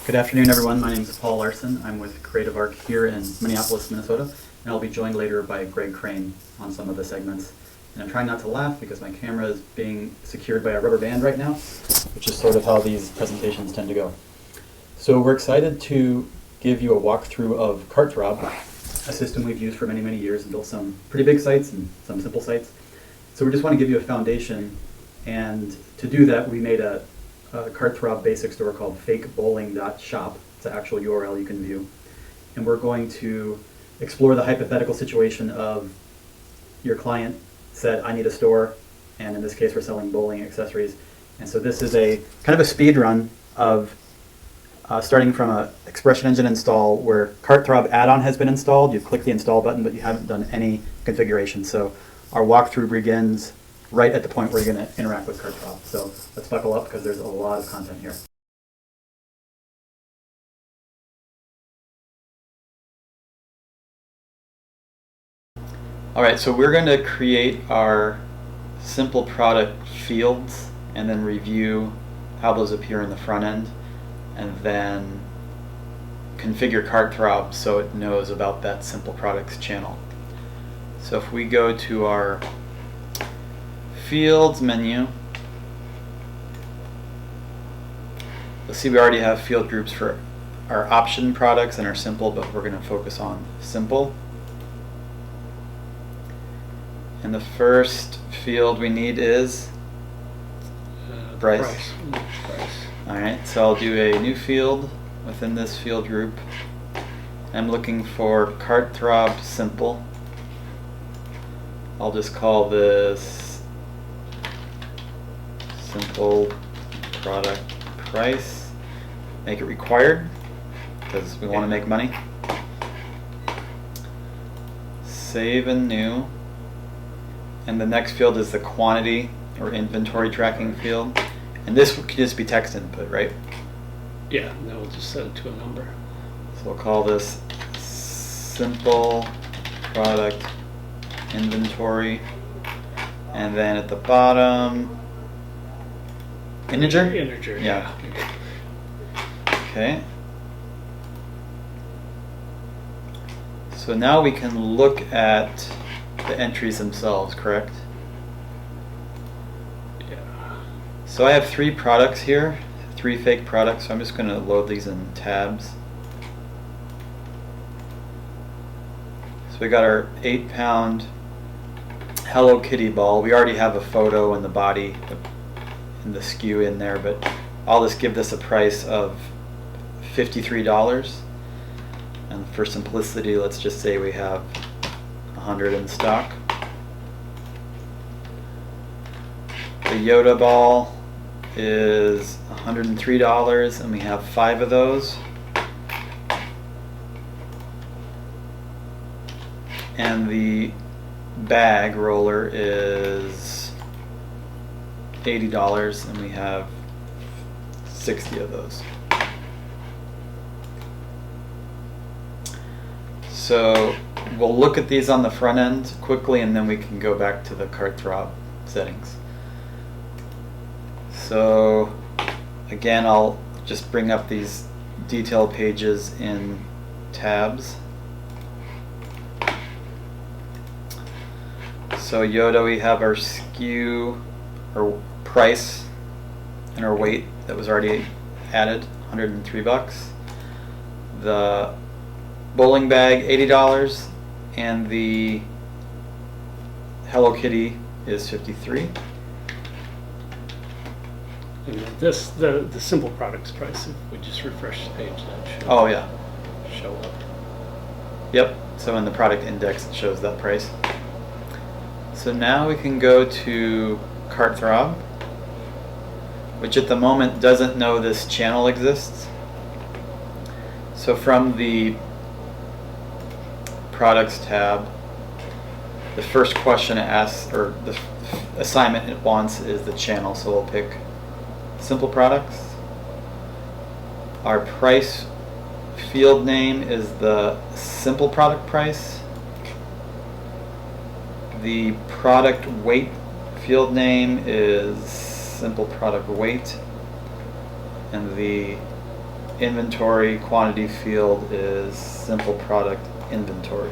Good afternoon, everyone. My name is Paul Larson. I'm with Creative Arc here in Minneapolis, Minnesota, and I'll be joined later by Greg Crane on some of the segments. And I'm trying not to laugh because my camera is being secured by a rubber band right now, which is sort of how these presentations tend to go. So we're excited to give you a walkthrough of CartThrob, a system we've used for many, many years and built some pretty big sites and some simple sites. So we just want to give you a foundation, and to do that we made a CartThrob basic store called fakebowling.shop. It's an actual URL you can view. And we're going to explore the hypothetical situation of your client said, I need a store, and in this case we're selling bowling accessories. And so this is a kind of a speed run of starting from an ExpressionEngine install where CartThrob add-on has been installed. You've clicked the install button, but you haven't done any configuration. So our walkthrough begins right at the point where you're going to interact with CartThrob. So let's buckle up because there's a lot of content here. All right, so we're going to create our simple product fields and then review how those appear in the front end, and then configure CartThrob so it knows about that simple products channel. So if we go to our Fields menu, you'll see we already have field groups for our option products and our simple, but we're going to focus on simple. And the first field we need is price. Alright, so I'll do a new field within this field group. I'm looking for CartThrob simple. I'll just call this simple product price. Make it required because we want to make money. Save and new. And the next field is the quantity or inventory tracking field. And this can just be text input, right? Yeah, and then we'll just set it to a number. So we'll call this simple product inventory. And then at the bottom, integer? Integer, yeah. Okay. So now we can look at the entries themselves, correct? Yeah. So I have 3 products here, 3 fake products, so I'm just going to load these in tabs. So we got our 8-pound Hello Kitty ball. We already have a photo in the body and the SKU in there, but I'll just give this a price of $53. And for simplicity, let's just say we have 100 in stock. The Yoda ball is $103 and we have 5 of those. And the bag roller is $80 and we have 60 of those. So we'll look at these on the front end quickly and then we can go back to the CartThrob settings. So again, I'll just bring up these detail pages in tabs. So Yoda, we have our SKU, or price, and our weight that was already added, $103. The bowling bag, $80, and the Hello Kitty is $53. And this, the simple products price, if we just refresh the page, that should show up. Yep, so in the product index it shows that price. So now we can go to CartThrob, which at the moment doesn't know this channel exists. So from the Products tab, the first question it asks, or the assignment it wants, is the channel. So we'll pick simple products. Our price field name is the simple product price. The product weight field name is simple product weight, and the inventory quantity field is simple product inventory.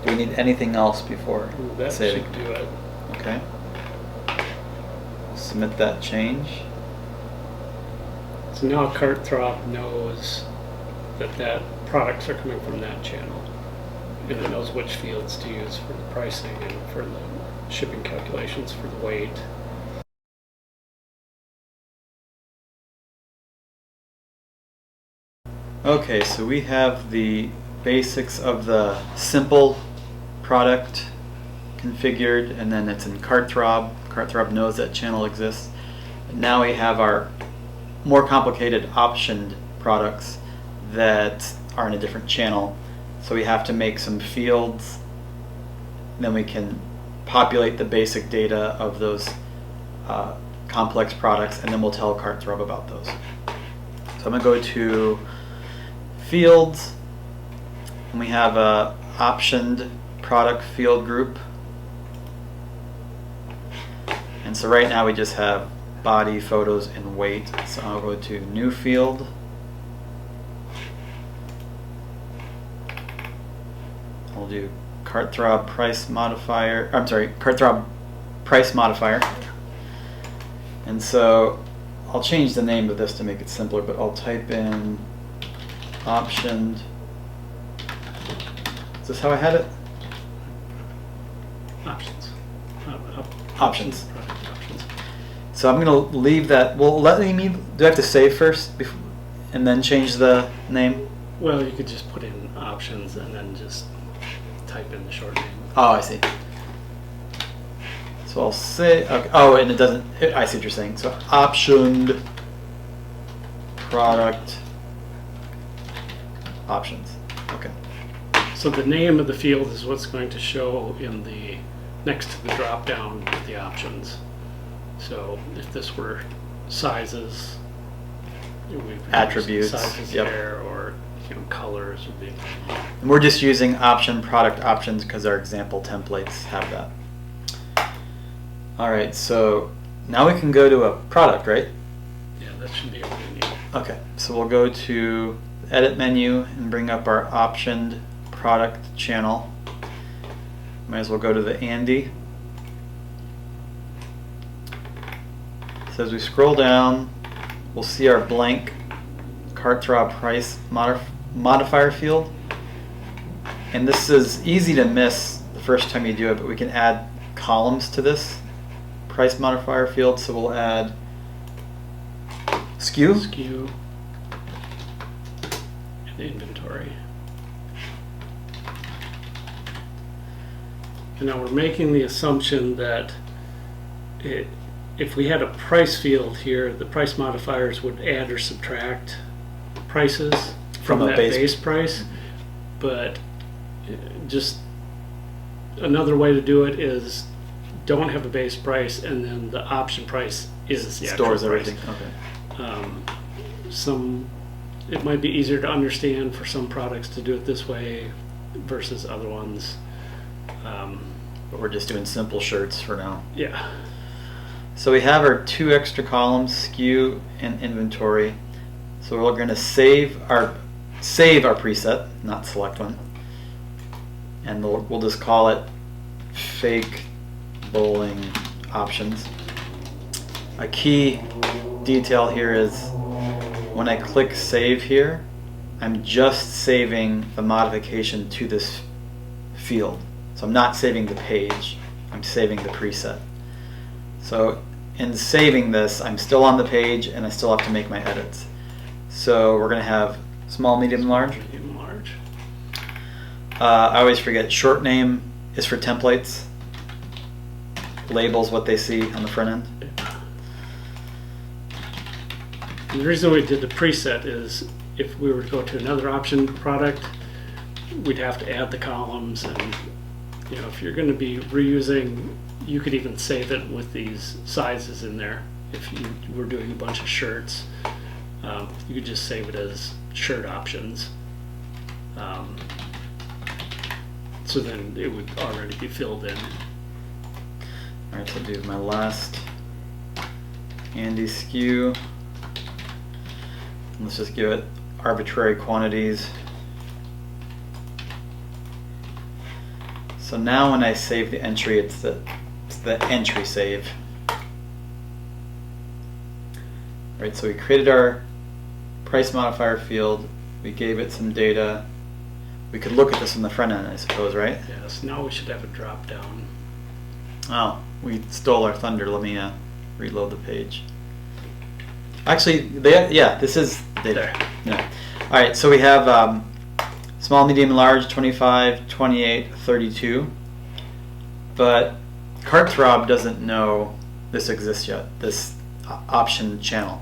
Do we need anything else before That saving? should do it. Okay. Submit that change. So now CartThrob knows that products are coming from that channel, and it knows which fields to use for the pricing and for the shipping calculations for the weight. Okay, so we have the basics of the simple product configured, and then it's in CartThrob. CartThrob knows that channel exists. Now we have our more complicated optioned products that are in a different channel. So we have to make some fields, then we can populate the basic data of those complex products, and then we'll tell CartThrob about those. So I'm going to go to fields, and we have a optioned product field group. And so right now we just have body, photos, and weight. So I'll go to new field. I'll do CartThrob price modifier. I'm sorry, CartThrob price modifier. And so I'll change the name of this to make it simpler, but I'll type in optioned. Is this how I had it? Options. Options. Product options. So I'm going to leave that. Well, do I have to save first before, and then change the name? Well, you could just put in options and then just type in the short name. Oh, I see. So I'll say, okay. Oh, and it doesn't, I see what you're saying. So optioned product options. Okay. So the name of the field is what's going to show in the next to the drop down with the options. So if this were sizes, we would use Attributes, sizes yep. there, or colors would be. And we're just using option product options because our example templates have that. All right, so now we can go to a product, right? Yeah, that should be what we need. Okay, so we'll go to edit menu and bring up our optioned product channel. Might as well go to the Andy. So as we scroll down, we'll see our blank CartThrob price modifier field. And this is easy to miss the first time you do it, but we can add columns to this price modifier field. So we'll add SKU and inventory. And now we're making the assumption that if we had a price field here, the price modifiers would add or subtract prices from that base price. But just another way to do it is don't have a base price, and then the option price is the stores actual price. everything. Okay. It might be easier to understand for some products to do it this way versus other ones. But we're just doing simple shirts for now. Yeah. So we have our two extra columns, SKU and inventory. So we're going to save our preset, not select one, and we'll just call it fake bowling options. A key detail here is when I click save here, I'm just saving the modification to this field. So I'm not saving the page, I'm saving the preset. So in saving this, I'm still on the page and I still have to make my edits. So we're going to have small, medium, large. Medium, large. I always forget, short name is for templates. Labels what they see on the front end. And the reason we did the preset is if we were to go to another option product, we'd have to add the columns, and if you're going to be reusing, you could even save it with these sizes in there. If you were doing a bunch of shirts, you could just save it as shirt options. So then it would already be filled in. All right, so I'll do my last Andy SKU. Let's just give it arbitrary quantities. So now when I save the entry, it's the entry save. Right, so we created our price modifier field, we gave it some data. We could look at this on the front end, I suppose, right? Yes, now we should have a drop down. Oh, we stole our thunder. Let me reload the page. Actually, this is data. There. Yeah. All right, so we have small, medium, large, 25, 28, 32. But CartThrob doesn't know this exists yet, this option channel.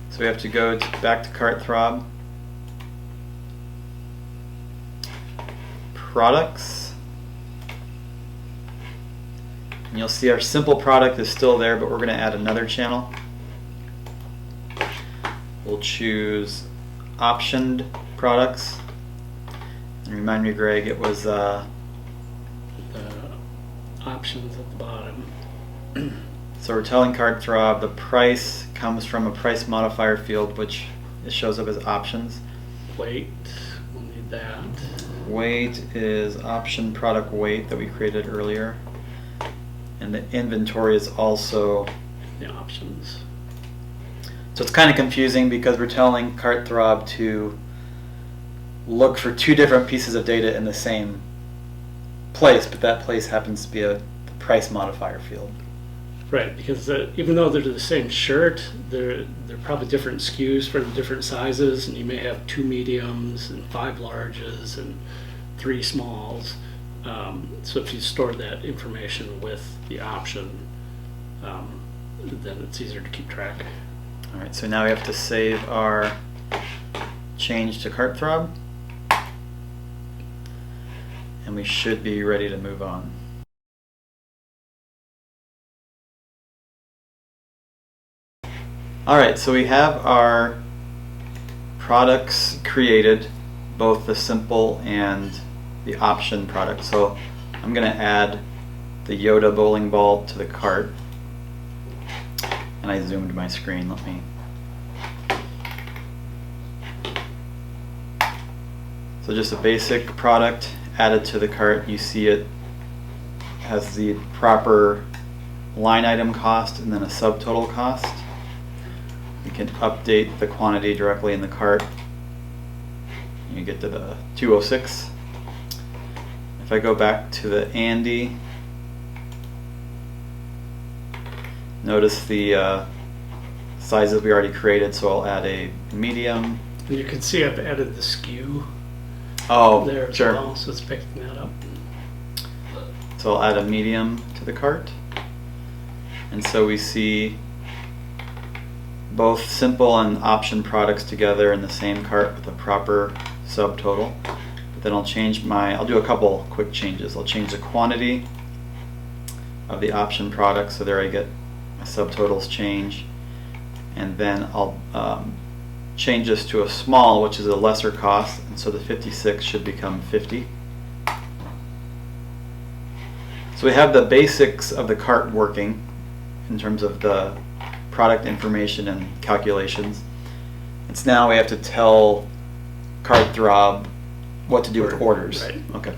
So we have to go back to CartThrob. Products. And you'll see our simple product is still there, but we're going to add another channel. We'll choose optioned products. And remind me, Greg, it was The options at the bottom. so we're telling CartThrob the price comes from a price modifier field, which it shows up as options. Weight, we'll need that. Weight is option product weight that we created earlier. And the inventory is also, The options. so it's kind of confusing because we're telling CartThrob to look for two different pieces of data in the same place, but that place happens to be the price modifier field. Right, because even though they're the same shirt, they're probably different SKUs for the different sizes, and you may have 2 mediums and 5 larges and 3 smalls. So if you store that information with the option, then it's easier to keep track. All right, so now we have to save our change to CartThrob, and we should be ready to move on. All right, so we have our products created, both the simple and the option product. So I'm going to add the Yoda bowling ball to the cart. And I zoomed my screen. Let me. So just a basic product added to the cart. You see it has the proper line item cost and then a subtotal cost. You can update the quantity directly in the cart. You get to the 206. If I go back to the Andy, notice the sizes we already created, so I'll add a medium. And you can see I've added the SKU Oh, there as sure. well, so it's picking that up. So I'll add a medium to the cart. And so we see both simple and option products together in the same cart with a proper subtotal. But then I'll do a couple quick changes. I'll change the quantity of the option product, so there I get my subtotals change. And then I'll change this to a small, which is a lesser cost, and so the 56 should become 50. So we have the basics of the cart working in terms of the product information and calculations. It's now we have to tell CartThrob what to do with orders. Right. Okay.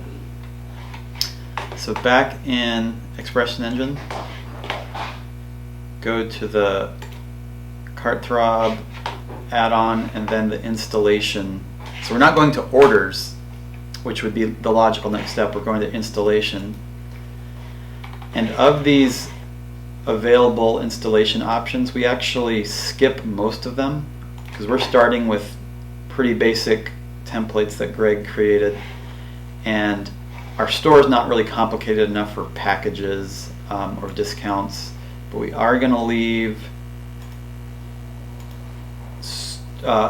So back in ExpressionEngine, go to the CartThrob add-on and then the installation. So we're not going to orders, which would be the logical next step. We're going to installation. And of these available installation options, we actually skip most of them because we're starting with pretty basic templates that Greg created, and our store is not really complicated enough for packages or discounts, but we are going to leave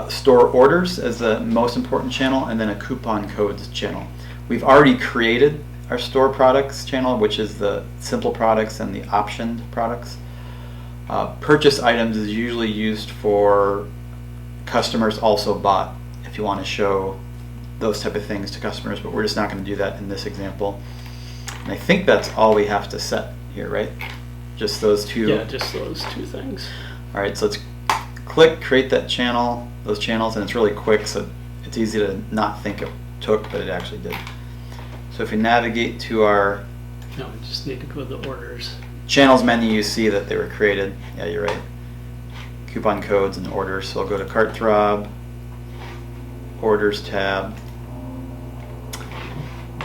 store orders as the most important channel, and then a coupon codes channel. We've already created our store products channel, which is the simple products and the optioned products. Purchase items is usually used for customers also bought, if you want to show those type of things to customers, but we're just not going to do that in this example. And I think that's all we have to set here, right? Just those two. Yeah, just those 2 things. All right, so let's click create that channel, those channels, and it's really quick, so it's easy to not think it took, but it actually did. So if we navigate to our No, we just need to go to the orders. channels menu, you see that they were created. Yeah, you're right. Coupon codes and orders. So I'll go to CartThrob, orders tab.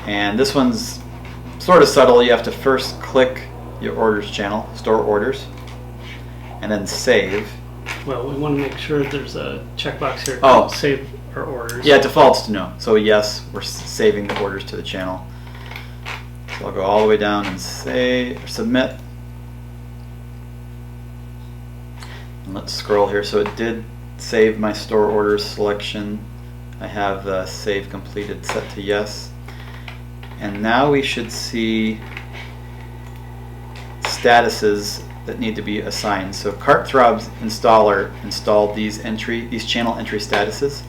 And this one's sort of subtle. You have to first click your orders channel, store orders, and then save. Well, we want to make sure there's a checkbox here. Oh. Save our orders. Yeah, it defaults to no. So yes, we're saving the orders to the channel. So I'll go all the way down and say or submit. And let's scroll here. So it did save my store orders selection. I have the save completed set to yes. And now we should see statuses that need to be assigned. So CartThrob's installer installed these channel entry statuses.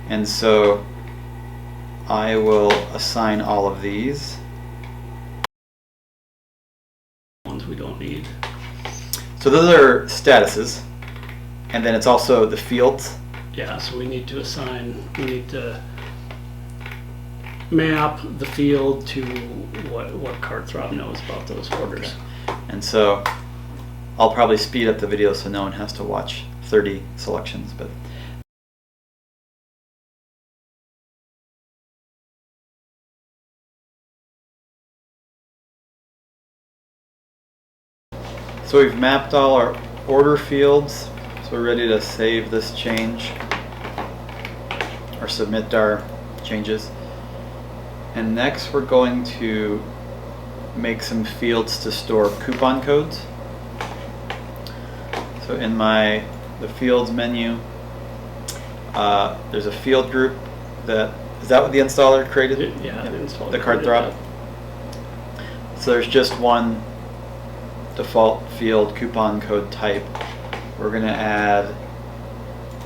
And so I will assign all of these. Ones we don't need. So those are statuses, and then it's also the fields. Yeah, so we need to map the field to what CartThrob knows about those orders. Okay. And so I'll probably speed up the video so no one has to watch 30 selections, but so we've mapped all our order fields, so we're ready to save this change or submit our changes. And next we're going to make some fields to store coupon codes. So in the fields menu, there's a field group is that what the installer created? Yeah, the installer the created CartThrob. So there's just one default field, coupon code type. We're going to add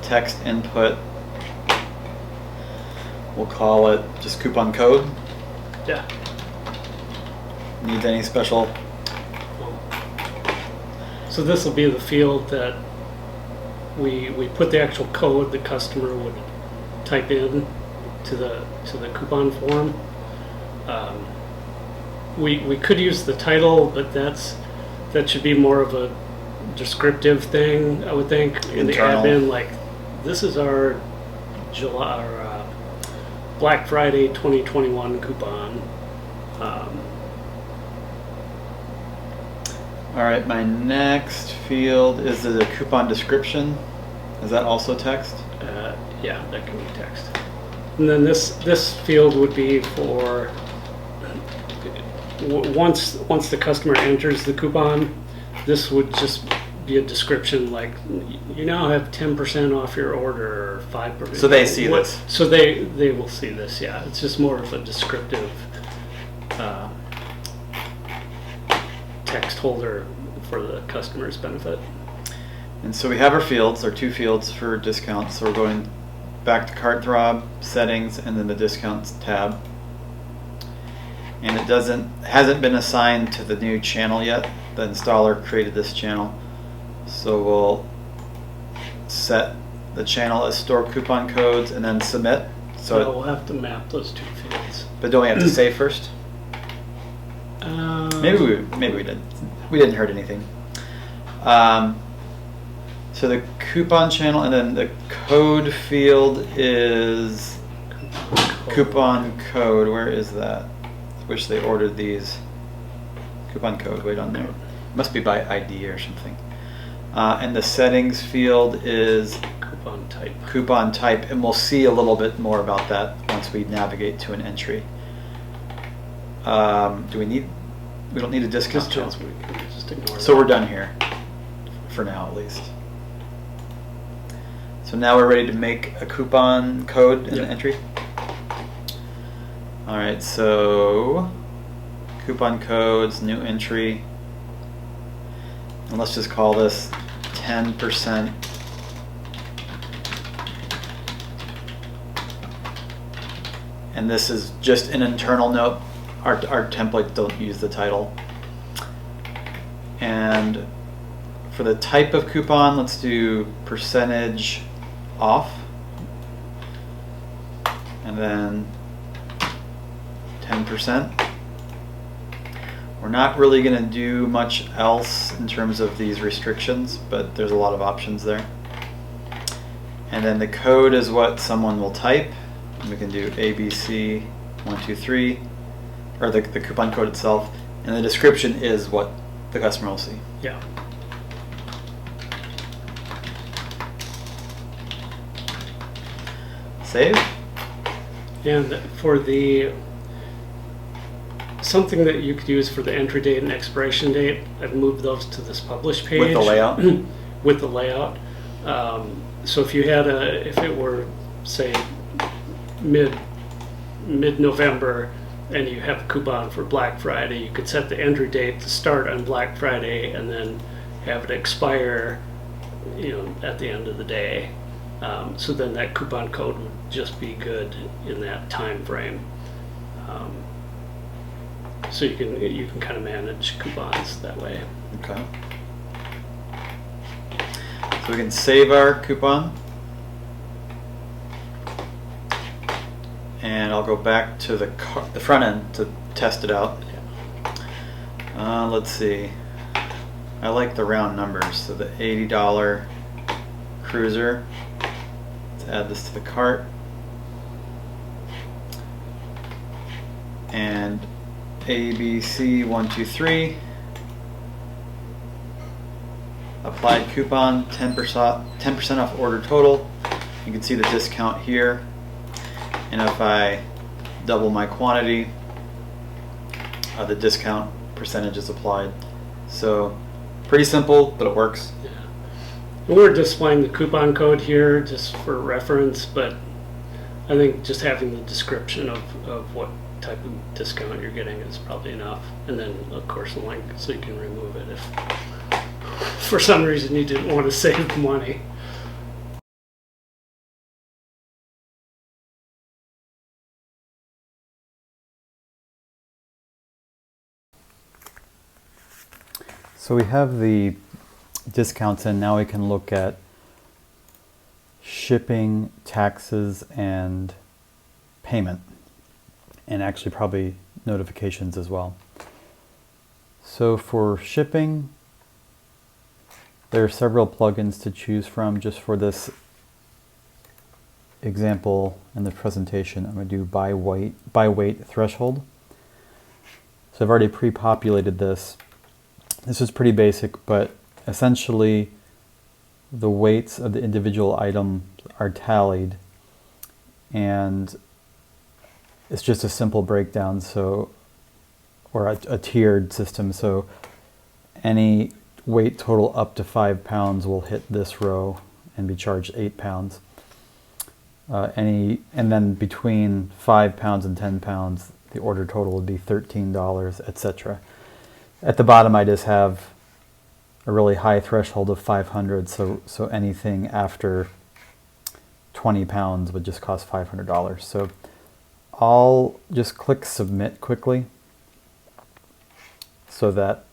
text input. We'll call it just coupon code. Yeah. Needs any special? So this will be the field that we put the actual code the customer would type in to the coupon form. We could use the title, but that should be more of a descriptive thing, I would think. In the Internal. admin, like this is our Black Friday 2021 coupon. All right, my next field is the coupon description. Is that also text? Yeah, that can be text. And then this field would be for once the customer enters the coupon, this would just be a description like you now have 10% off your order or 5%. So they see this. So they will see this. Yeah, it's just more of a descriptive text holder for the customer's benefit. And so we have our fields, our two fields for discounts. So we're going back to CartThrob, settings, and then the discounts tab. And it hasn't been assigned to the new channel yet. The installer created this channel. So we'll set the channel as store coupon codes and then submit. So we'll have to map those two fields. But don't we have to save first? Maybe we did. We didn't hurt anything. So the coupon channel and then the code field is coupon code. Where is that? I wish they ordered these. Coupon code, wait on there. Must be by ID or something. And the settings field is coupon type, and we'll see a little bit more about that once we navigate to an entry. We don't need a discount channel. Just ignore So that. we're done here, for now at least. So now we're ready to make a coupon code in the entry. All right, so coupon codes, new entry. And let's just call this 10%. And this is just an internal note. Our templates don't use the title. And For the type of coupon, let's do percentage off. And then 10%. We're not really going to do much else in terms of these restrictions, but there's a lot of options there. And then the code is what someone will type. We can do ABC123, or the coupon code itself, and the description is what the customer will see. Yeah. Save. And for the something that you could use for the entry date and expiration date, I've moved those to this publish page With the layout? with the layout. So if you had if it were say mid-November and you have a coupon for Black Friday, you could set the entry date to start on Black Friday and then have it expire, at the end of the day. So then that coupon code would just be good in that time frame. So you can kind of manage coupons that way. Okay. So we can save our coupon. And I'll go back to the front end to test it out. Let's see. I like the round numbers. So the $80 cruiser. Let's add this to the cart. And ABC123. Applied coupon, 10% off order total. You can see the discount here. And if I double my quantity, the discount percentage is applied. So pretty simple, but it works. Yeah. We're displaying the coupon code here just for reference, but I think just having the description of what type of discount you're getting is probably enough. And then, of course, the link so you can remove it if for some reason you didn't want to save money. So we have the discounts, and now we can look at shipping, taxes, and payment, and actually probably notifications as well. So for shipping, there are several plugins to choose from. Just for this example in the presentation, I'm going to do by weight threshold. So I've already pre-populated this. This is pretty basic, but essentially the weights of the individual items are tallied, and it's just a simple breakdown, or a tiered system. So any weight total up to 5 pounds will hit this row and be charged 8 pounds. And then between 5 pounds and 10 pounds, the order total would be $13, etc. At the bottom, I just have a really high threshold of 500, so anything after 20 pounds would just cost $500. So I'll just click submit quickly so that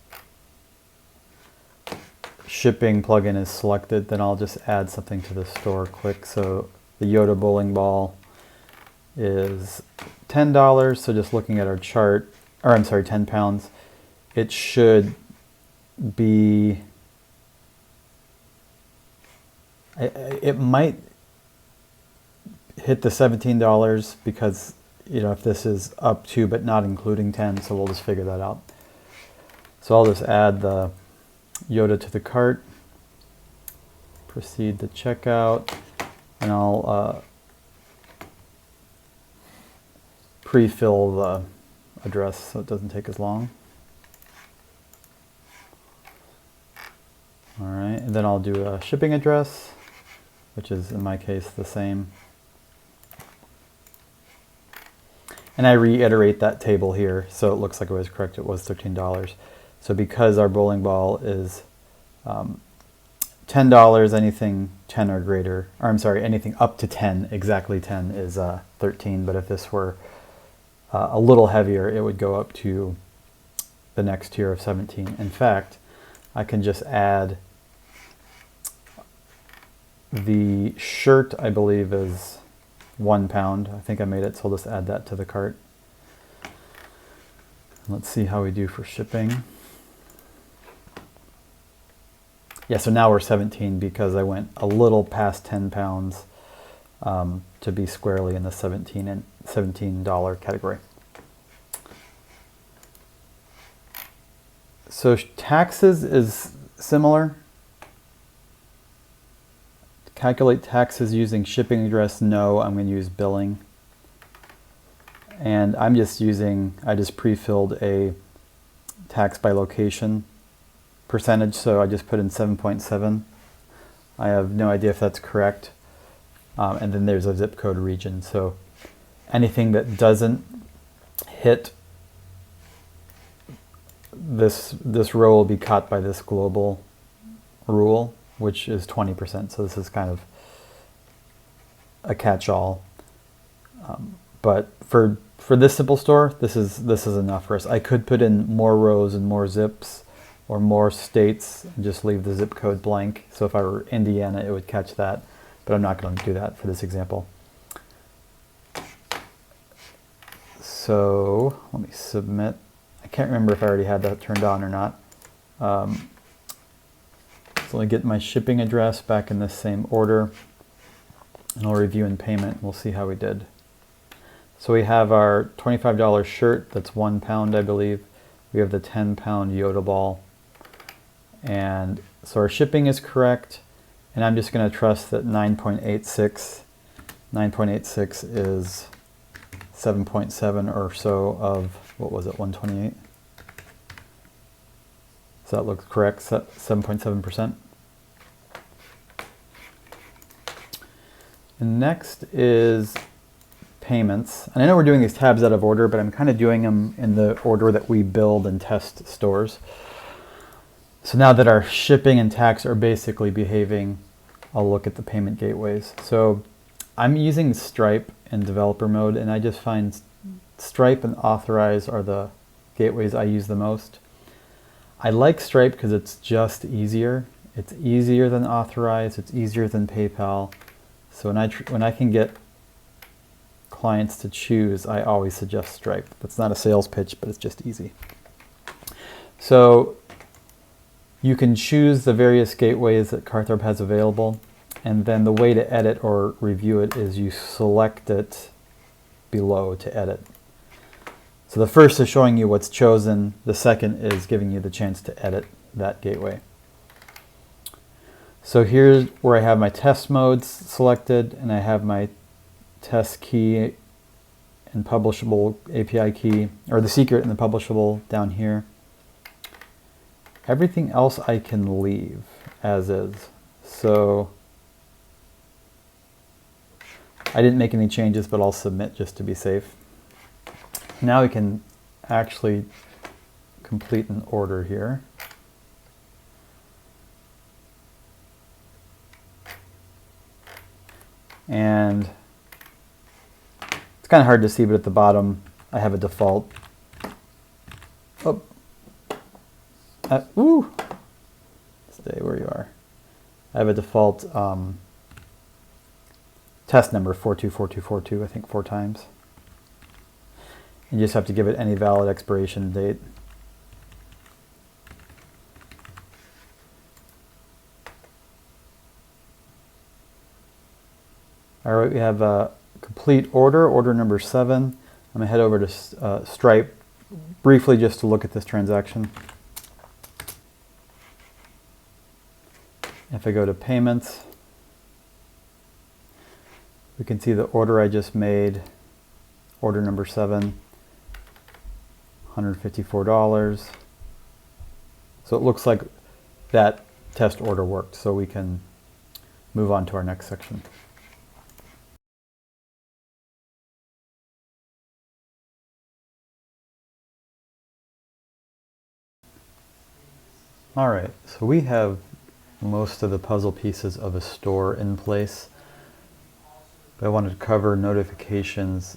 shipping plugin is selected. Then I'll just add something to the store. Click. So the Yoda bowling ball is $10. So just looking at our chart, or I'm sorry, 10 pounds. It should be, it might hit the $17 because, if this is up to but not including 10, so we'll just figure that out. So I'll just add the Yoda to the cart, proceed to checkout, and I'll pre-fill the address so it doesn't take as long. All right, and then I'll do a shipping address, which is in my case the same. And I reiterate that table here so it looks like it was correct. It was $13. So because our bowling ball is $10, anything 10 or greater, or I'm sorry, anything up to 10, exactly 10 is 13. But if this were a little heavier, it would go up to the next tier of 17. In fact, I can just add The shirt, I believe, is £1. I think I made it, so I'll just add that to the cart. Let's see how we do for shipping. Yeah, so now we're 17 because I went a little past 10 pounds to be squarely in the $17 category. So taxes is similar. Calculate taxes using shipping address, no, I'm going to use billing. And I just pre-filled a tax by location percentage, so I just put in 7.7. I have no idea if that's correct. And then there's a zip code region, so anything that doesn't hit this row will be caught by this global rule, which is 20%. So this is kind of a catch-all. But for this simple store, this is enough for us. I could put in more rows and more zips or more states and just leave the zip code blank. So if I were Indiana, it would catch that, but I'm not going to do that for this example. So let me submit. I can't remember if I already had that turned on or not. So let me get my shipping address back in the same order, and I'll review in payment. We'll see how we did. So we have our $25 shirt, that's £1, I believe. We have the 10-pound Yoda ball. And so our shipping is correct, and I'm just going to trust that 9.86 is 7.7 or so of, what was it, 128? So that looks correct, 7.7%. And next is payments. And I know we're doing these tabs out of order, but I'm kind of doing them in the order that we build and test stores. So now that our shipping and tax are basically behaving, I'll look at the payment gateways. So I'm using Stripe in developer mode, and I just find Stripe and Authorize are the gateways I use the most. I like Stripe because it's just easier. It's easier than Authorize, it's easier than PayPal. So when I can get clients to choose, I always suggest Stripe. That's not a sales pitch, but it's just easy. So you can choose the various gateways that CartThrob has available, and then the way to edit or review it is you select it below to edit. So the first is showing you what's chosen, the second is giving you the chance to edit that gateway. So here's where I have my test modes selected, and I have my test key and publishable API key, or the secret and the publishable down here. Everything else I can leave as is. So I didn't make any changes, but I'll submit just to be safe. Now we can actually complete an order here. And it's kind of hard to see, but at the bottom I have a default. Oh. Ooh. Stay where you are. I have a default test number 424242, I think 4 times. You just have to give it any valid expiration date. All right, we have a complete order number 7. I'm gonna head over to Stripe briefly just to look at this transaction. If I go to payments, we can see the order I just made, order number 7, $154. So it looks like that test order worked, so we can move on to our next section. All right, so we have most of the puzzle pieces of a store in place. But I wanted to cover notifications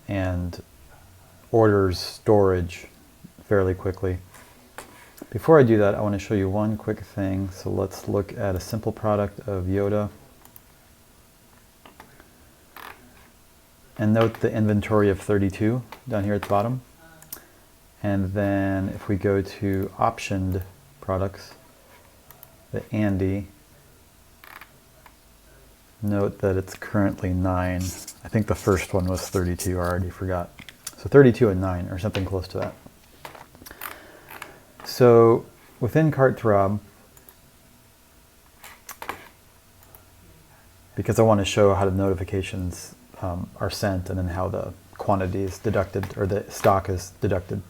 and orders storage fairly quickly. Before I do that, I want to show you one quick thing. So let's look at a simple product of Yoda. and note the inventory of 32 down here at the bottom. And then if we go to optioned products, the Andy, note that it's currently 9. I think the first one was 32, I already forgot. So 32 and 9, or something close to that. So within CartThrob, because I want to show how the notifications are sent and then how the quantity is deducted, or the stock is deducted.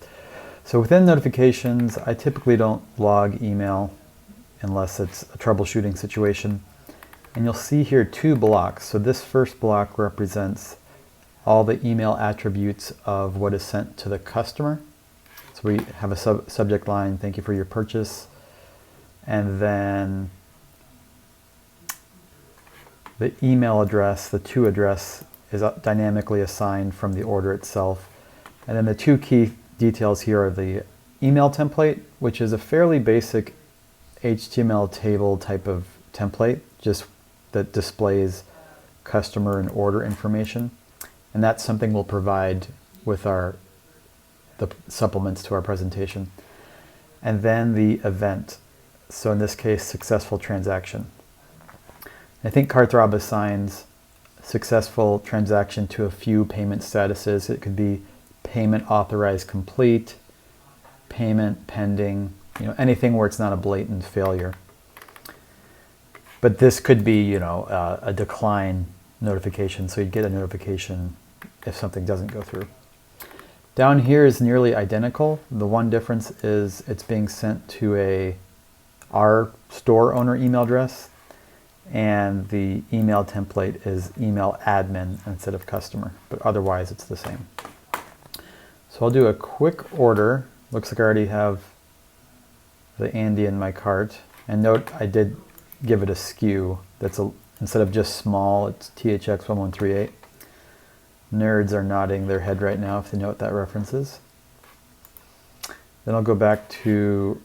So within notifications, I typically don't log email unless it's a troubleshooting situation. And you'll see here 2 blocks. So this first block represents all the email attributes of what is sent to the customer. So we have a subject line, thank you for your purchase. And then the email address, the to address, is dynamically assigned from the order itself. And then the 2 key details here are the email template, which is a fairly basic HTML table type of template, just that displays customer and order information. And that's something we'll provide with the supplements to our presentation. And then the event. So in this case, successful transaction. I think CartThrob assigns successful transaction to a few payment statuses. It could be payment authorized complete, payment pending, anything where it's not a blatant failure. But this could be, a decline notification, so you'd get a notification if something doesn't go through. Down here is nearly identical. The one difference is it's being sent to our store owner email address, and the email template is email admin instead of customer, but otherwise it's the same. So I'll do a quick order. Looks like I already have the Andy in my cart. And note I did give it a SKU that's instead of just small, it's THX1138. Nerds are nodding their head right now if they know what that reference is. Then I'll go back to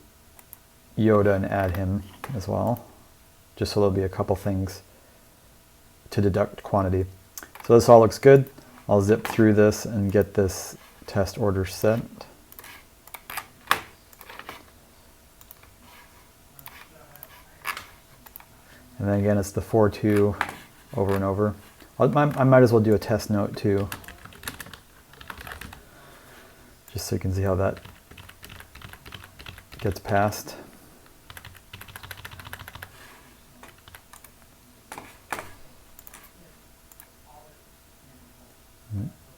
Yoda and add him as well, just so there'll be a couple things to deduct quantity. So this all looks good. I'll zip through this and get this test order sent. And then again, it's the 4-2 over and over. I might as well do a test note too, just so you can see how that gets passed.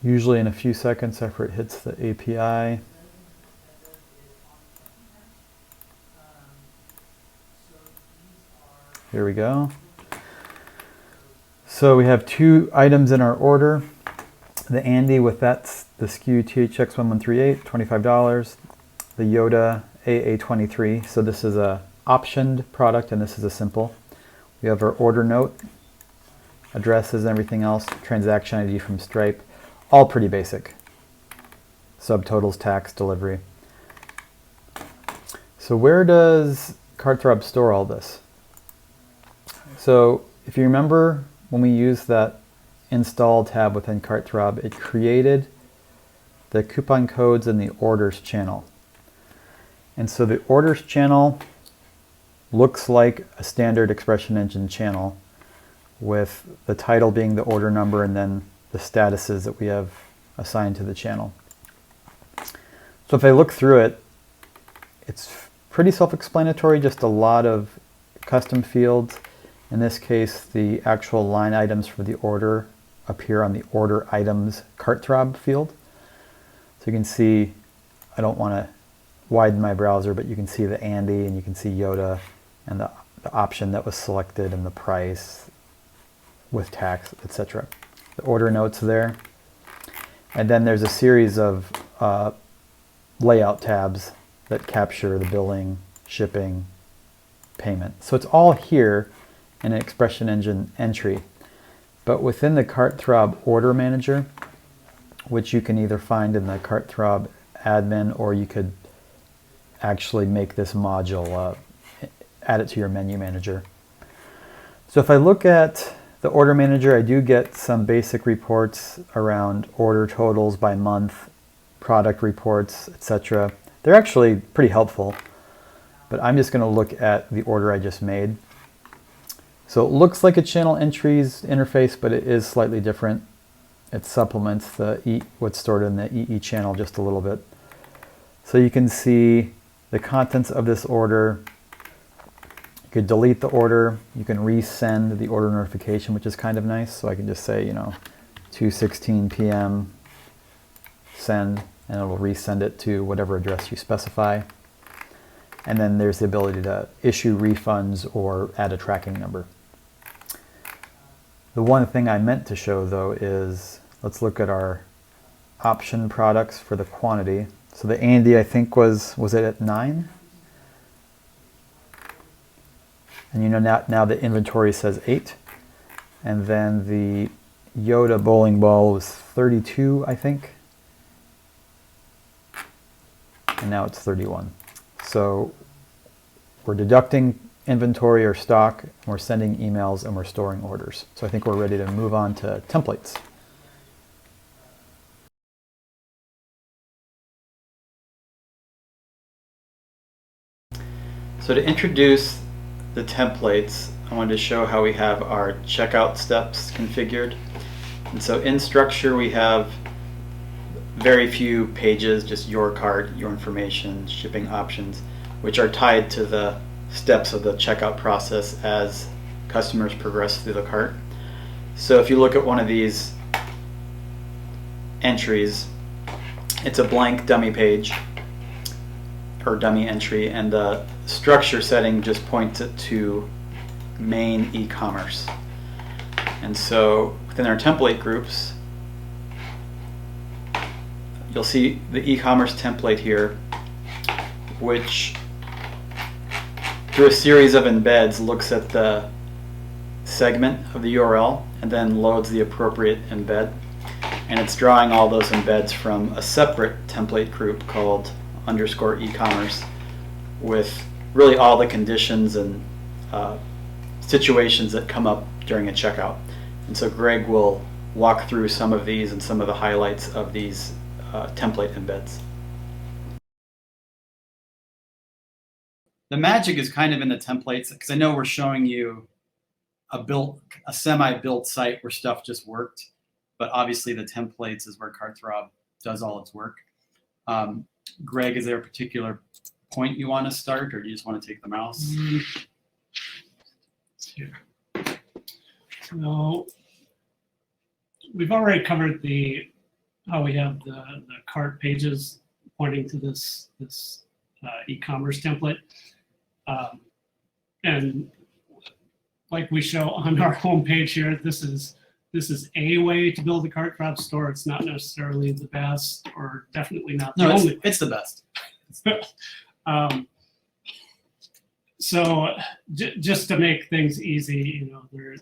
Usually in a few seconds after it hits the API. Here we go. So we have 2 items in our order. The Andy with the SKU THX1138, $25. The Yoda AA23. So this is a optioned product and this is a simple. We have our order note, addresses and everything else, transaction ID from Stripe. All pretty basic. Subtotals, tax, delivery. So where does CartThrob store all this? So if you remember when we used that install tab within CartThrob, it created the coupon codes in the orders channel. And so the orders channel looks like a standard ExpressionEngine channel with the title being the order number and then the statuses that we have assigned to the channel. So if I look through it, it's pretty self-explanatory, just a lot of custom fields. In this case, the actual line items for the order appear on the order items CartThrob field. So you can see, I don't want to widen my browser, but you can see the Andy and you can see Yoda and the option that was selected and the price with tax, etc. The order notes there. And then there's a series of layout tabs that capture the billing, shipping, payment. So it's all here in an ExpressionEngine entry. But within the CartThrob order manager, which you can either find in the CartThrob admin or you could actually make this module, add it to your menu manager. So if I look at the order manager, I do get some basic reports around order totals by month, product reports, etc. They're actually pretty helpful, but I'm just going to look at the order I just made. So it looks like a channel entries interface, but it is slightly different. It supplements the what's stored in the EE channel just a little bit. So you can see the contents of this order. You could delete the order. You can resend the order notification, which is kind of nice. So I can just say, 2:16 p.m. send, and it will resend it to whatever address you specify. And then there's the ability to issue refunds or add a tracking number. The one thing I meant to show, though, is let's look at our option products for the quantity. So the Andy, I think, was it at 9? And now the inventory says 8. And then the Yoda bowling ball was 32, I think. And now it's 31. So we're deducting inventory or stock, and we're sending emails, and we're storing orders. So I think we're ready to move on to templates. So to introduce the templates, I wanted to show how we have our checkout steps configured. And so in structure, we have very few pages, just your cart, your information, shipping options, which are tied to the steps of the checkout process as customers progress through the cart. So if you look at one of these entries, it's a blank dummy page or dummy entry, and the structure setting just points it to main e-commerce. And so within our template groups, you'll see the e-commerce template here, which through a series of embeds looks at the segment of the URL and then loads the appropriate embed. And it's drawing all those embeds from a separate template group called _e-commerce with really all the conditions and situations that come up during a checkout. And so Greg will walk through some of these and some of the highlights of these template embeds. The magic is kind of in the templates, because I know we're showing you a semi-built site where stuff just worked, but obviously the templates is where CartThrob does all its work. Greg, is there a particular point you want to start, or do you just want to take the mouse? Here. So we've already covered how we have the cart pages pointing to this e-commerce template. And like we show on our home page here, this is a way to build a CartThrob store. It's not necessarily the best, or definitely not the only. It's the best. So just to make things easy,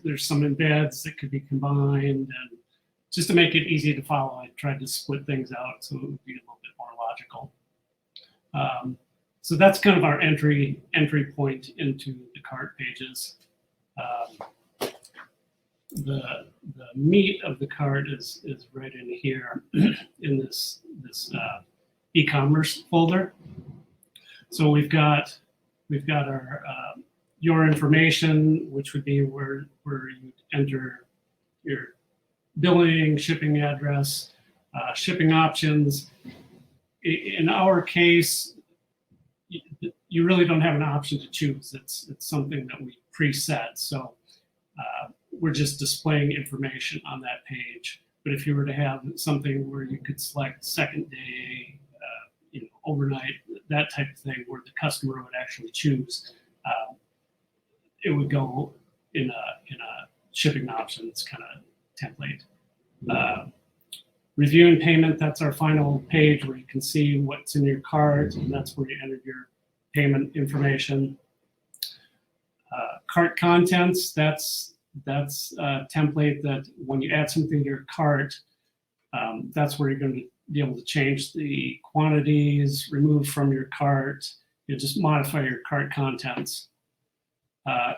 there's some embeds that could be combined, and just to make it easy to follow, I tried to split things out so it would be a little bit more logical. So that's kind of our entry point into the cart pages. The meat of the cart is right in here in this e-commerce folder. So we've got our your information, which would be where you enter your billing, shipping address, shipping options. In our case, you really don't have an option to choose. It's something that we preset. So we're just displaying information on that page. But if you were to have something where you could select second day, overnight, that type of thing, where the customer would actually choose, it would go in a shipping options kind of template. Review and payment, that's our final page where you can see what's in your cart, and that's where you enter your payment information. Cart contents, that's a template that when you add something to your cart, that's where you're going to be able to change the quantities, remove from your cart, just modify your cart contents.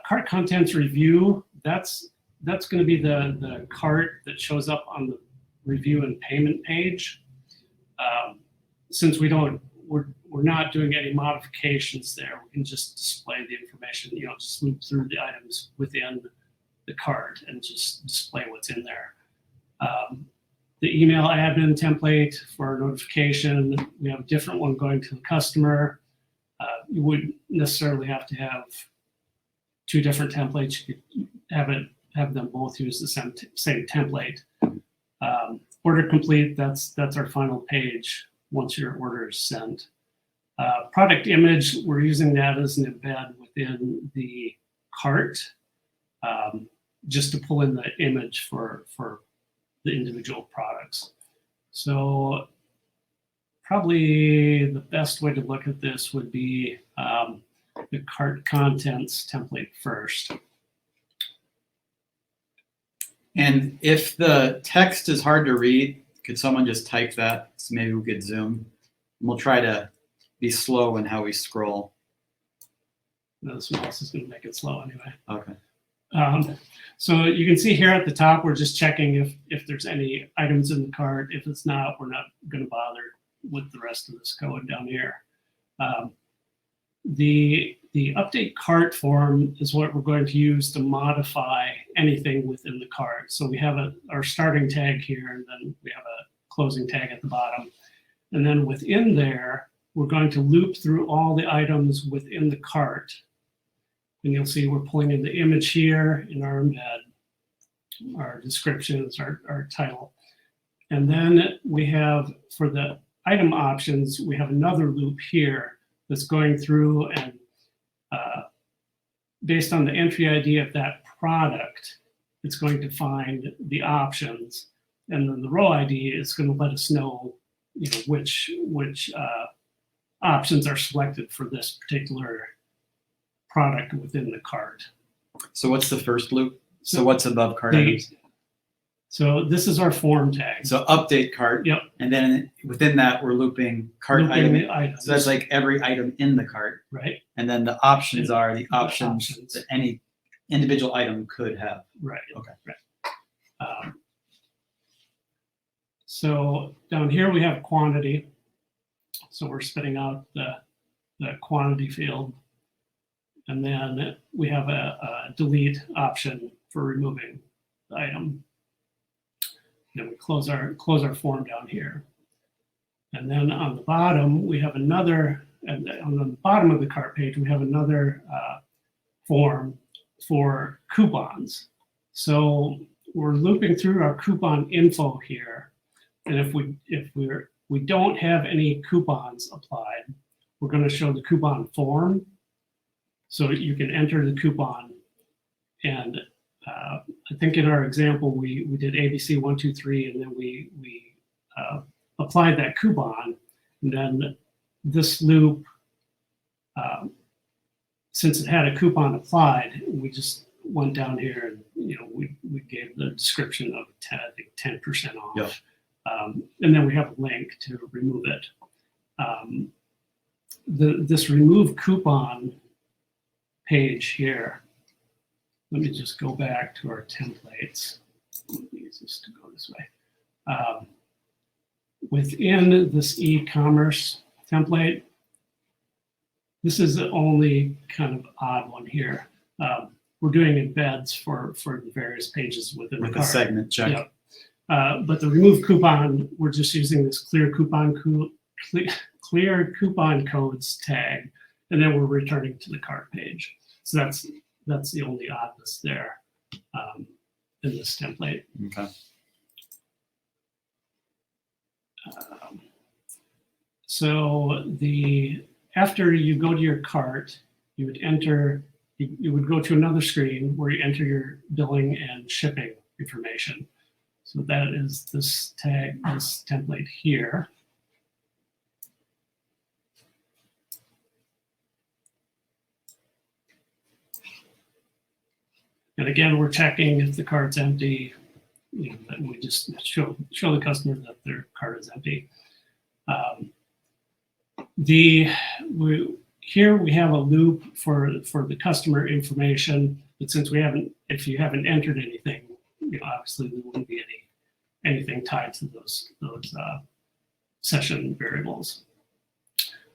Cart contents review, that's that's going to be the cart that shows up on the review and payment page. Since we're not doing any modifications there, we can just display the information, just loop through the items within the cart and just display what's in there. The email admin template for notification, we have a different one going to the customer. You wouldn't necessarily have to have two different templates. You could have them both use the same template. Order complete, that's our final page once your order is sent. Product image, we're using that as an embed within the cart, just to pull in the image for the individual products. So probably the best way to look at this would be the cart contents template first. And if the text is hard to read, could someone just type that so maybe we could zoom? And we'll try to be slow in how we scroll. No, this mouse is going to make it slow anyway. Okay. So you can see here at the top, we're just checking if there's any items in the cart. If it's not, we're not going to bother with the rest of this code down here. The update cart form is what we're going to use to modify anything within the cart. So we have our starting tag here, and then we have a closing tag at the bottom. And then within there, we're going to loop through all the items within the cart. And you'll see we're pulling in the image here in our embed, our descriptions, our title. And then we have, for the item options, we have another loop here that's going through and based on the entry ID of that product, it's going to find the options. And then the row ID is going to let us know, which options are selected for this particular product within the cart. So what's the first loop? So what's above cart items? So this is our form tag. So update cart. Yep. And then within that, we're looping cart Looping item. So that's like every item in the cart. Right. And then the options are the options that any individual item could have. Right. Okay. Right. So down here we have quantity. So we're spitting out the quantity field. And then we have a delete option for removing the item. Then we close our form down here. And then on the bottom, we have another, and on the bottom of the cart page, we have another form for coupons. So we're looping through our coupon info here. And if we don't have any coupons applied, we're going to show the coupon form. So you can enter the coupon, and I think in our example we did ABC 1, 2, 3, and then we applied that coupon, and then this loop, since it had a coupon applied, we just went down here and we gave the description of 10% off, yep. And then we have a link to remove it. This remove coupon page here. Let me just go back to our templates. Easiest to go this way. Within this e-commerce template, this is the only kind of odd one here. We're doing embeds for the various pages within the cart. With the segment check. Yep. But the remove coupon, we're just using this clear coupon codes tag, and then we're returning to the cart page. So that's the only oddness there in this template. Okay. So after you go to your cart, you would go to another screen where you enter your billing and shipping information. So that is this template here. And again, we're checking if the cart's empty. And we just show the customer that their cart is empty. here we have a loop for the customer information, but since if you haven't entered anything, obviously there wouldn't be anything tied to those session variables.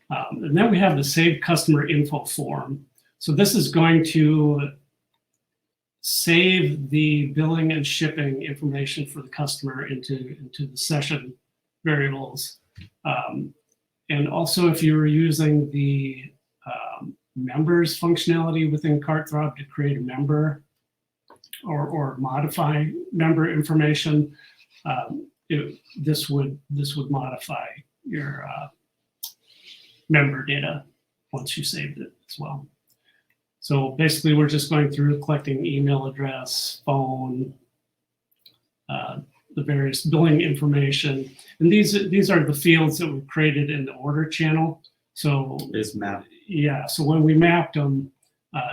And then we have the save customer info form. So this is going to save the billing and shipping information for the customer into the session variables. And also, if you were using the members functionality within CartThrob to create a member or modify member information, this would modify your member data once you saved it as well. So basically, we're just going through collecting email address, phone, the various billing information, and these are the fields that were created in the order channel. So Is mapped. Yeah. So when we mapped them,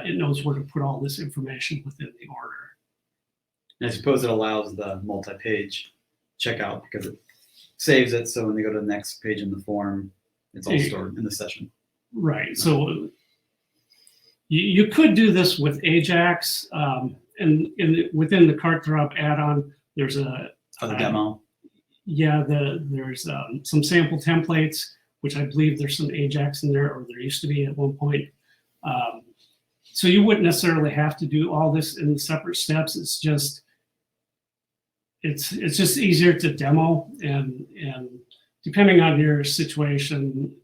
it knows where to put all this information within the order. And I suppose it allows the multi-page checkout because it saves it. So when they go to the next page in the form, it's all stored in the session. Right. So you could do this with Ajax, and within the CartThrob add-on, there's a demo. Yeah, there's some sample templates, which I believe there's some Ajax in there, or there used to be at one point. So you wouldn't necessarily have to do all this in separate steps. It's just easier to demo, and depending on your situation,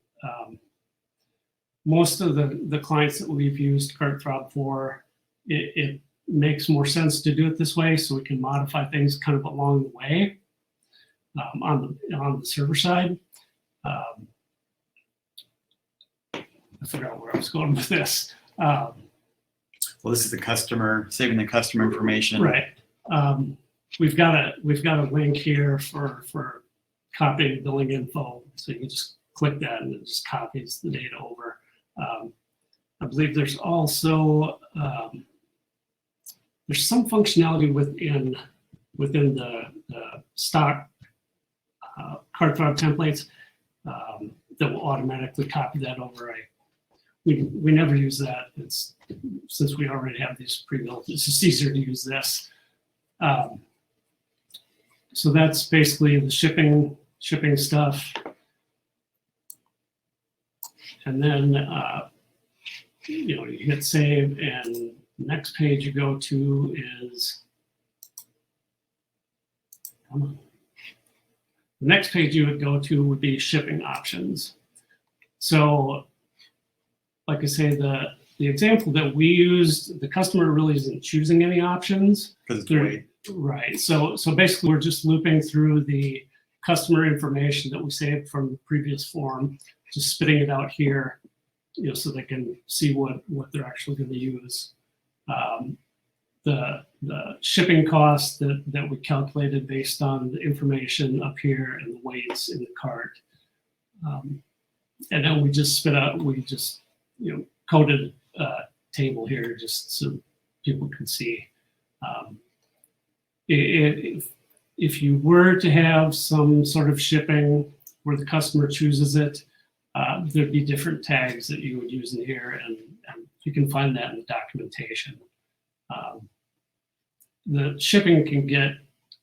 most of the clients that we've used CartThrob for, it makes more sense to do it this way, so we can modify things kind of along the way on the server side. I forgot where I was going with this. Well, this is the customer, saving the customer information. Right. We've got a link here for copying billing info, so you can just click that and it just copies the data over. I believe there's also there's some functionality within the stock CartThrob templates that will automatically copy that over. We never use that. It's since we already have these pre-built, it's just easier to use this. So that's basically the shipping stuff. And then you hit save, and the next page you go to is the next page you would go to would be shipping options. So like I say, the example that we used, the customer really isn't choosing any options. Because it's weight. Right. So basically, we're just looping through the customer information that we saved from the previous form, just spitting it out here, so they can see what they're actually going to use. The shipping costs that we calculated based on the information up here and the weights in the cart, and then we just coded a table here just so people can see. If you were to have some sort of shipping where the customer chooses it, there'd be different tags that you would use in here, and you can find that in the documentation. The shipping can get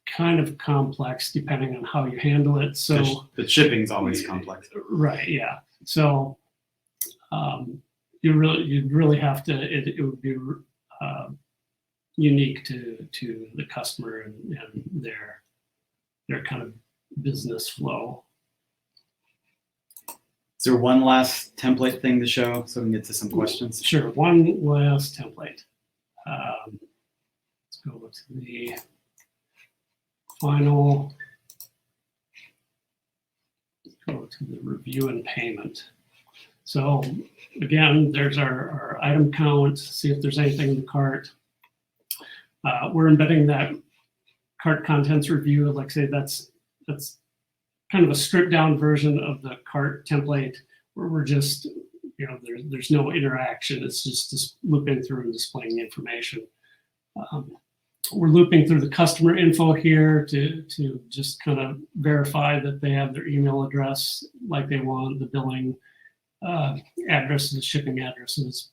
kind of complex depending on how you handle it. So the shipping's always complex. Right. Yeah. So you'd really have to. It would be unique to the customer and their kind of business flow. Is there one last template thing to show so we can get to some questions? Sure. One last template. Let's go to the final. Go to the review and payment. So again, there's our item count. See if there's anything in the cart. We're embedding that cart contents review. Like I say, that's kind of a stripped down version of the cart template where we're just, there's no interaction. It's just looping through and displaying information. We're looping through the customer info here to just kind of verify that they have their email address like they want, the billing, addresses, shipping addresses.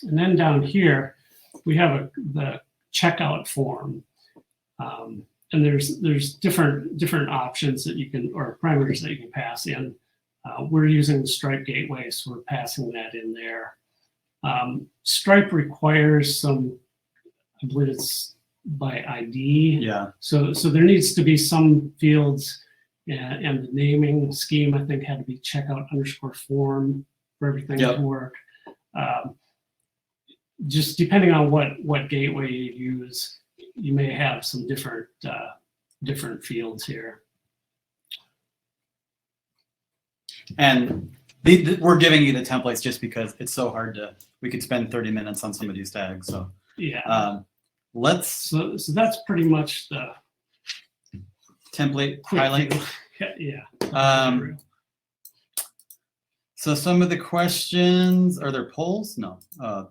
And then down here, we have the checkout form. And there's different options that you can, or parameters that you can pass in. We're using the Stripe gateway, so we're passing that in there. Stripe requires some, I believe it's by ID. Yeah. So there needs to be some fields, and the naming scheme, I think, had to be checkout_form for everything to work. Just depending on what gateway you use, you may have some different fields here. And we're giving you the templates just because it's so hard to, we could spend 30 minutes on some of these tags. So yeah, so that's pretty much the template highlight. Yeah. So some of the questions, are there polls? No. So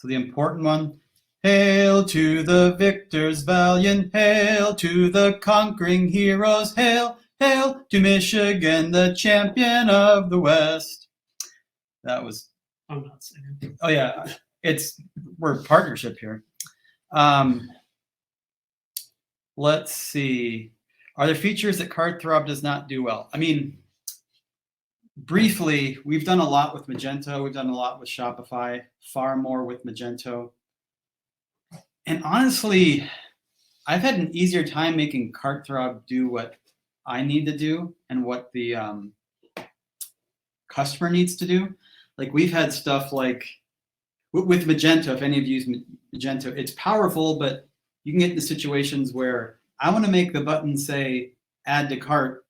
the important one, hail to the victors valiant, hail to the conquering heroes, hail, hail to Michigan, the champion of the West. That was, I'm not saying. oh yeah, we're partnership here. Let's see. Are there features that CartThrob does not do well? I mean, briefly, we've done a lot with Magento. We've done a lot with Shopify, far more with Magento. And honestly, I've had an easier time making CartThrob do what I need to do and what the customer needs to do. Like we've had stuff like with Magento, if any of you use Magento, it's powerful, but you can get into situations where I want to make the button say add to cart,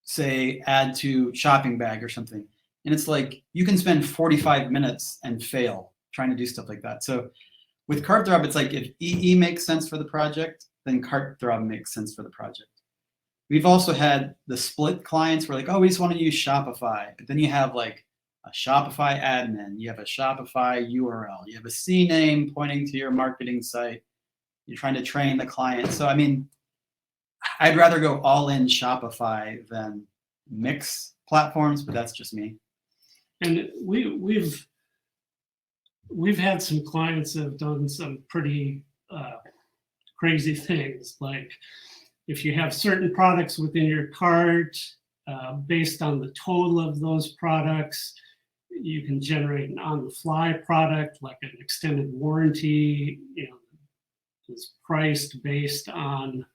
say add to shopping bag or something. And it's like, you can spend 45 minutes and fail trying to do stuff like that. So with CartThrob, it's like if EE makes sense for the project, then CartThrob makes sense for the project. We've also had the split clients where like, oh, we just want to use Shopify. But then you have like a Shopify admin, you have a Shopify URL, you have a CNAME pointing to your marketing site. You're trying to train the client. So, I mean, I'd rather go all in Shopify than mix platforms, but that's just me. And we've had some clients that have done some pretty crazy things. Like if you have certain products within your cart, based on the total of those products, you can generate an on-the-fly product, like an extended warranty, is priced based on,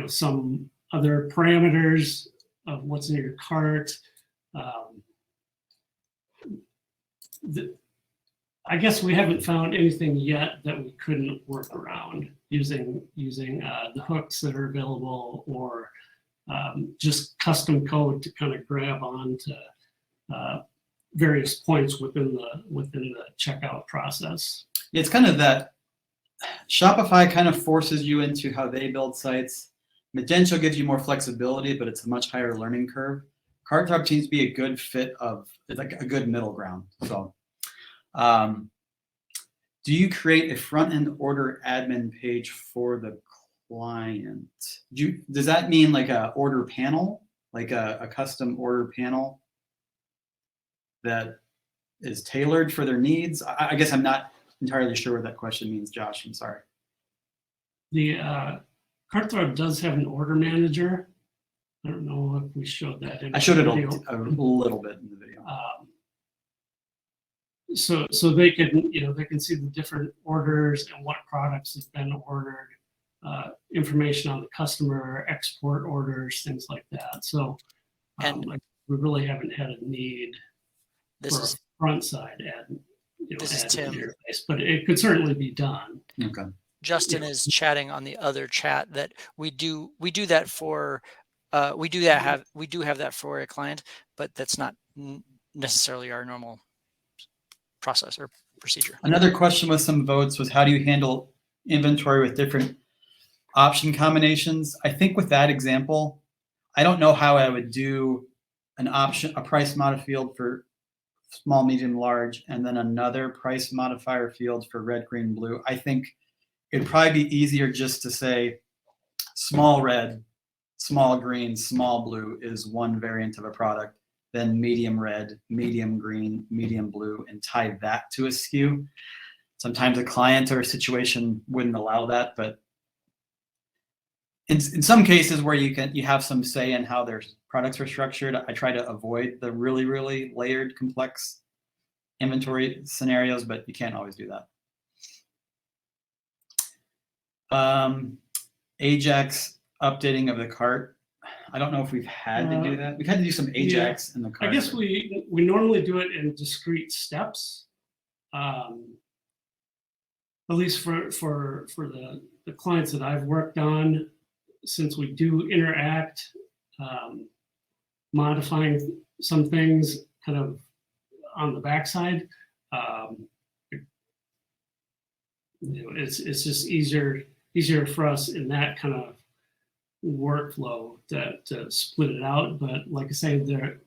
some other parameters of what's in your cart. I guess we haven't found anything yet that we couldn't work around using the hooks that are available, or just custom code to kind of grab onto various points within the checkout process. It's kind of that Shopify kind of forces you into how they build sites. Magento gives you more flexibility, but it's a much higher learning curve. CartThrob seems to be a good fit it's like a good middle ground. So, do you create a front-end order admin page for the client? Does that mean like a order panel, like a custom order panel that is tailored for their needs? I guess I'm not entirely sure what that question means, Josh. I'm sorry. The CartThrob does have an order manager. I don't know if we showed that in I showed it a little bit in the video. So they can see the different orders and what products have been ordered, information on the customer, export orders, things like that. So we really haven't had a need for a front side ad. This is Tim. Interface, but it could certainly be done. Okay. Justin is chatting on the other chat that we do that for we do have that for a client, but that's not necessarily our normal process or procedure. Another question with some votes was, how do you handle inventory with different option combinations? I think with that example, I don't know how I would do a price modifier field for small, medium, large, and then another price modifier field for red, green, blue. I think it'd probably be easier just to say small red, small green, small blue is one variant of a product, then medium red, medium green, medium blue, and tie that to a SKU. Sometimes a client or a situation wouldn't allow that, but in some cases where you have some say in how their products are structured, I try to avoid the really, really layered, complex inventory scenarios, but you can't always do that. Ajax updating of the cart. I don't know if we've had to do that. We've had to do some Ajax in the cart. I guess we normally do it in discrete steps. At least for the clients that I've worked on, since we do interact, modifying some things kind of on the backside, it's just easier for us in that kind of workflow to split it out. But like I say,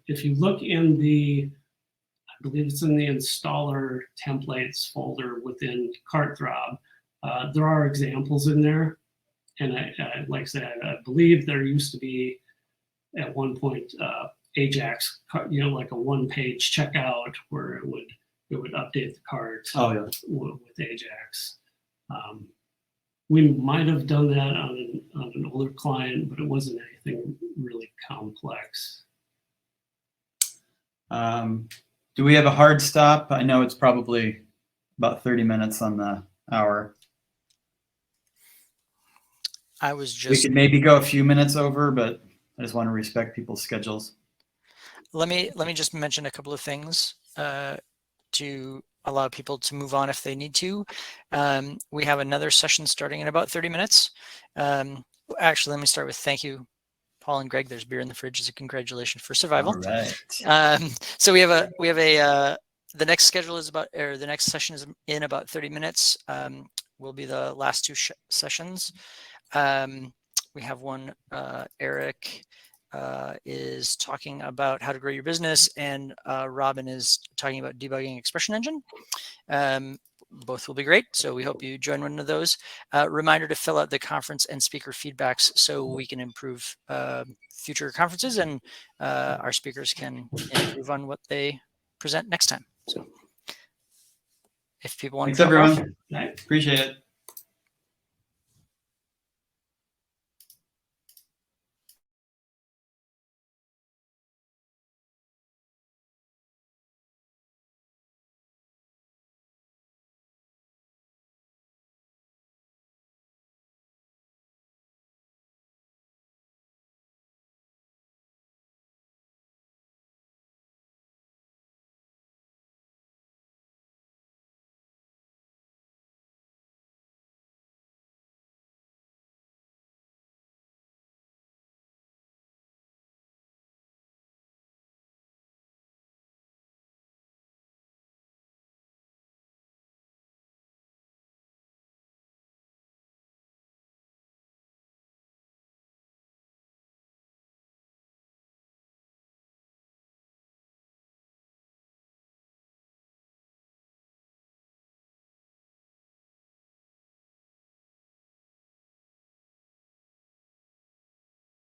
if you look in I believe it's in the installer templates folder within CartThrob, there are examples in there. And I like I said, I believe there used to be at one point Ajax, like a one-page checkout where it would update the cart. Oh yeah, with Ajax. We might have done that on an older client, but it wasn't anything really complex. Do we have a hard stop? I know it's probably about 30 minutes on the hour. We could maybe go a few minutes over, but I just want to respect people's schedules. Let me just mention a couple of things to allow people to move on if they need to. We have another session starting in about 30 minutes. Actually, let me start with thank you, Paul and Greg. There's beer in the fridge as a congratulations for survival. All right. So we have a the next schedule is the next session is in about 30 minutes. Will be the last two sessions. We have one, Eric is talking about how to grow your business, and Robin is talking about debugging ExpressionEngine. Both will be great, so we hope you join one of those. Reminder to fill out the conference and speaker feedbacks so we can improve future conferences, and our speakers can improve on what they present next time. So if people want Thanks, to everyone. Appreciate it.